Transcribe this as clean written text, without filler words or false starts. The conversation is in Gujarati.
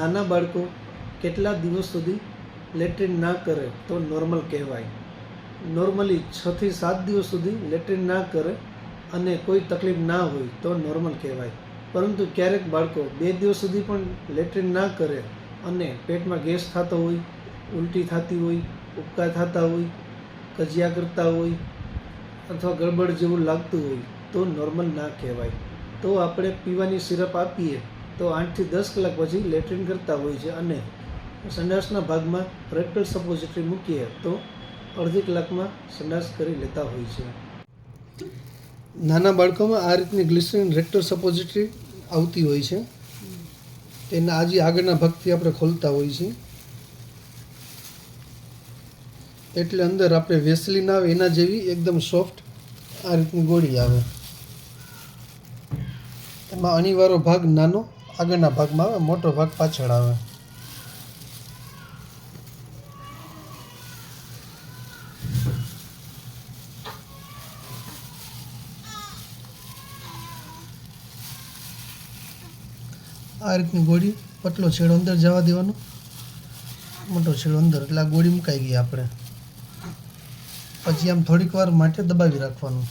નાના બાળકો કેટલા દિવસ સુધી લેટ્રિન ના કરે તો નોર્મલ કહેવાય? નોર્મલી 6 થી 7 દિવસ સુધી લેટ્રિન ના કરે અને કોઈ તકલીફ ના હોય તો નોર્મલ કહેવાય. પરંતુ ક્યારેક બાળકો 2 દિવસ સુધી પણ લેટ્રિન ના કરે અને પેટમાં ગેસ થતો હોય, ઉલટી થતી હોય, ઉબકા થતા હોય, કજિયા કરતા હોય અથવા ગડબડ જેવું લાગતું હોય તો નોર્મલ ના કહેવાય. તો આપણે પીવાની સિરપ આપીએ તો 8 થી 10 કલાક પછી લેટ્રિન કરતા હોય છે અને સંડાસના ભાગમાં રેક્ટલ સપોઝિટરી મૂકીએ તો અડધી કલાકમાં સંડાસ કરી લેતા હોય છે. નાના બાળકોમાં આ રીતની ગ્લિસરીન રેક્ટલ સપોઝિટરી આવતી હોય છે. તેના આજે આગળના ભાગથી આપણે ખોલતા હોય છે એટલે અંદર આપણે વેસલીન આવે એના જેવી એકદમ સોફ્ટ આ રીતની ગોળી આવે. એમાં અણીવાળો ભાગ નાનો આગળના ભાગમાં આવે, મોટો ભાગ પાછળ આવે. આ રીતની ગોળી પતલો છેડો અંદર જવા દેવાનો, મોટો છેડો અંદર, એટલે આ ગોળી મુકાઈ ગઈ. આપણે પછી આમ થોડીક વાર માટે દબાવી રાખવાનું.